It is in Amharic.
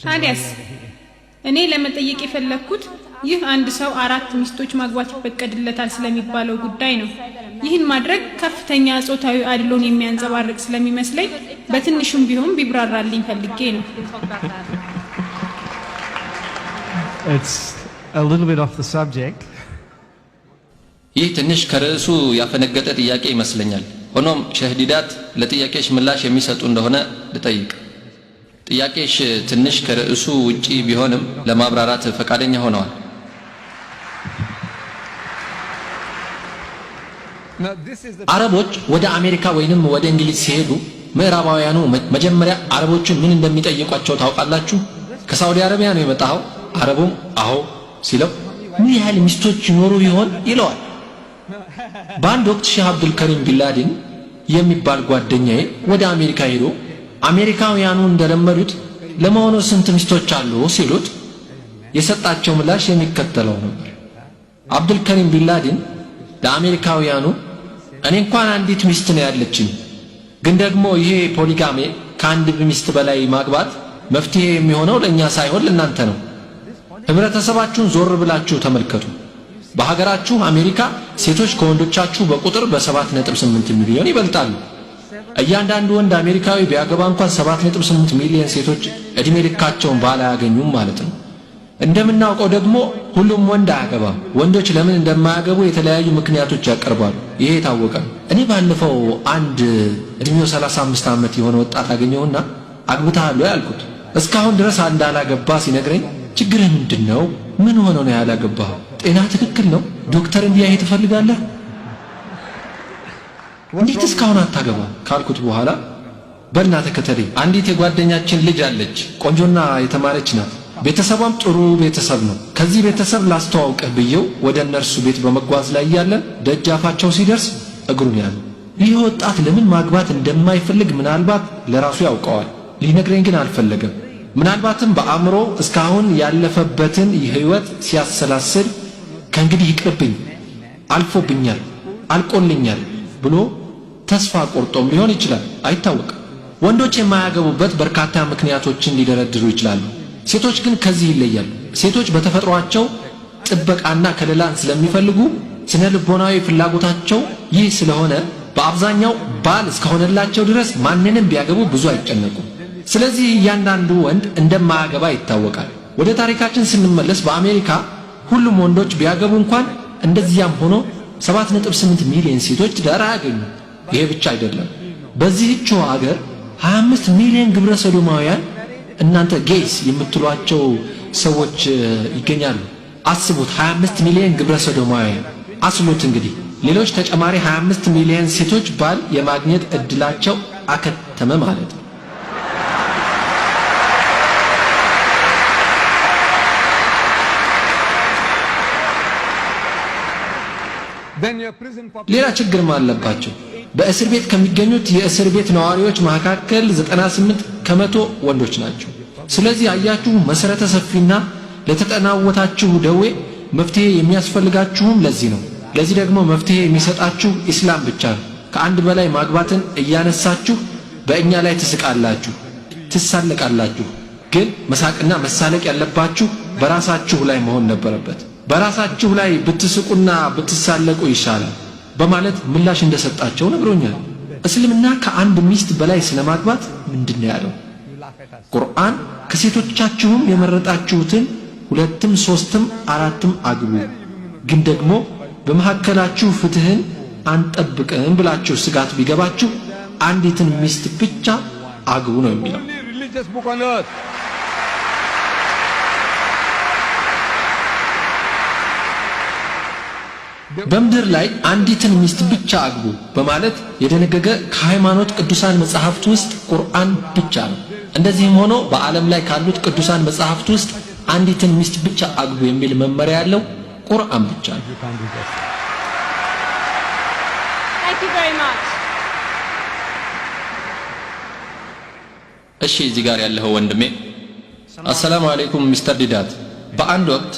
ታዲያስ እኔ ለመጠየቅ የፈለኩት ይህ አንድ ሰው 4 ሚስቶች ማግባት ይፈቀድለታል ስለሚባለው ጉዳይ ነው። ይህን ማድረግ ከፍተኛ ጾታዊ አድሎን የሚያንጸባርቅ ስለሚመስለኝ በትንሹም ቢሆን ቢብራራልኝ ፈልጌ ነው። It's a little bit off the subject. ይህ ትንሽ ከርዕሱ ያፈነገጠ ጥያቄ ይመስለኛል። ሆኖም ሸህዲዳት ለጥያቄሽ ምላሽ የሚሰጡ እንደሆነ ልጠይቅ። ጥያቄሽ ትንሽ ከርዕሱ ውጪ ቢሆንም ለማብራራት ፈቃደኛ ሆነዋል። አረቦች ወደ አሜሪካ ወይንም ወደ እንግሊዝ ሲሄዱ ምዕራባውያኑ መጀመሪያ አረቦችን ምን እንደሚጠይቋቸው ታውቃላችሁ? ከሳውዲ አረቢያ ነው የመጣው? አረቡም አዎ ሲለው ምን ያህል ሚስቶች ይኖሩ ይሆን ይለዋል። በአንድ ወቅት ሼህ አብዱል ከሪም ቢንላዲን የሚባል ጓደኛዬ ወደ አሜሪካ ሄዶ አሜሪካውያኑ እንደለመዱት ለመሆኑ ስንት ሚስቶች አሉ ሲሉት የሰጣቸው ምላሽ የሚከተለው ነበር። አብዱል ከሪም ቢንላዲን ለአሜሪካውያኑ እኔ እንኳን አንዲት ሚስት ነው ያለችኝ፣ ግን ደግሞ ይሄ ፖሊጋሜ ከአንድ ሚስት በላይ ማግባት መፍትሄ የሚሆነው ለኛ ሳይሆን ለእናንተ ነው። ህብረተሰባችሁን ዞር ብላችሁ ተመልከቱ። በሀገራችሁ አሜሪካ ሴቶች ከወንዶቻችሁ በቁጥር በ7.8 ሚሊዮን ይበልጣሉ። እያንዳንዱ ወንድ አሜሪካዊ ቢያገባ እንኳን 7.8 ሚሊዮን ሴቶች እድሜ ልካቸውን ባል አያገኙም ማለት ነው። እንደምናውቀው ደግሞ ሁሉም ወንድ አያገባም። ወንዶች ለምን እንደማያገቡ የተለያዩ ምክንያቶች ያቀርባሉ። ይሄ የታወቀ ነው። እኔ ባለፈው አንድ እድሜው 35 ዓመት የሆነ ወጣት አገኘውና አግብተሃል ወይ አልኩት። እስካሁን ድረስ እንዳላገባ ሲነግረኝ ችግርህ ምንድነው? ምን ሆኖ ነው ያላገባኸው? ጤና ትክክል ነው? ዶክተር እንዲያይ ትፈልጋለህ? እንዴት እስካሁን አታገባ ካልኩት በኋላ በልና ተከተለኝ፣ አንዲት የጓደኛችን ልጅ አለች፣ ቆንጆና የተማረች ናት። ቤተሰቧም ጥሩ ቤተሰብ ነው። ከዚህ ቤተሰብ ላስተዋውቅህ ብዬው ወደ እነርሱ ቤት በመጓዝ ላይ ያለን ደጃፋቸው ሲደርስ እግሩን ያዘ። ይህ ወጣት ለምን ማግባት እንደማይፈልግ ምናልባት ለራሱ ያውቀዋል፣ ሊነግረኝ ግን አልፈለገም። ምናልባትም በአእምሮ እስካሁን ያለፈበትን ህይወት ሲያሰላስል ከእንግዲህ ይቅርብኝ፣ አልፎብኛል፣ አልቆልኛል ብሎ ተስፋ ቆርጦም ሊሆን ይችላል፣ አይታወቅም። ወንዶች የማያገቡበት በርካታ ምክንያቶችን ሊደረድሩ ይችላሉ። ሴቶች ግን ከዚህ ይለያሉ። ሴቶች በተፈጥሯቸው ጥበቃና ከለላን ስለሚፈልጉ ስነ ልቦናዊ ፍላጎታቸው ይህ ስለሆነ በአብዛኛው ባል እስከሆነላቸው ድረስ ማንንም ቢያገቡ ብዙ አይጨነቁም። ስለዚህ እያንዳንዱ ወንድ እንደማያገባ ይታወቃል። ወደ ታሪካችን ስንመለስ በአሜሪካ ሁሉም ወንዶች ቢያገቡ እንኳን እንደዚያም ሆኖ 7.8 ሚሊዮን ሴቶች ትዳር አያገኙ። ይሄ ብቻ አይደለም። በዚህች ሀገር 25 ሚሊዮን ግብረ ሰዶማውያን እናንተ ጌይስ የምትሏቸው ሰዎች ይገኛሉ። አስቡት፣ 25 ሚሊዮን ግብረ ሰዶማውያን አስሉት። እንግዲህ ሌሎች ተጨማሪ 25 ሚሊዮን ሴቶች ባል የማግኘት እድላቸው አከተመ ማለት ነው። ሌላ ችግርም አለባቸው። በእስር ቤት ከሚገኙት የእስር ቤት ነዋሪዎች መካከል 98 ከመቶ ወንዶች ናቸው። ስለዚህ አያችሁ፣ መሰረተ ሰፊና ለተጠናወታችሁ ደዌ መፍትሄ የሚያስፈልጋችሁም ለዚህ ነው። ለዚህ ደግሞ መፍትሄ የሚሰጣችሁ ኢስላም ብቻ ነው። ከአንድ በላይ ማግባትን እያነሳችሁ በእኛ ላይ ትስቃላችሁ፣ ትሳለቃላችሁ። ግን መሳቅና መሳለቅ ያለባችሁ በራሳችሁ ላይ መሆን ነበረበት። በራሳችሁ ላይ ብትስቁና ብትሳለቁ ይሻላል በማለት ምላሽ እንደሰጣቸው ነግሮኛል። እስልምና ከአንድ ሚስት በላይ ስለማግባት ምንድነው ያለው? ቁርአን ከሴቶቻችሁም የመረጣችሁትን 2ም 3ም 4ም አግቡ፣ ግን ደግሞ በመካከላችሁ ፍትህን አንጠብቅም ብላችሁ ስጋት ቢገባችሁ አንዲትን ሚስት ብቻ አግቡ ነው የሚለው። በምድር ላይ አንዲትን ሚስት ብቻ አግቡ በማለት የደነገገ ከሃይማኖት ቅዱሳን መጻሕፍት ውስጥ ቁርአን ብቻ ነው። እንደዚህም ሆኖ በዓለም ላይ ካሉት ቅዱሳን መጻሕፍት ውስጥ አንዲትን ሚስት ብቻ አግቡ የሚል መመሪያ ያለው ቁርአን ብቻ ነው። እሺ፣ እዚህ ጋር ያለው ወንድሜ አሰላሙ አለይኩም ሚስተር ዲዳት። በአንድ ወቅት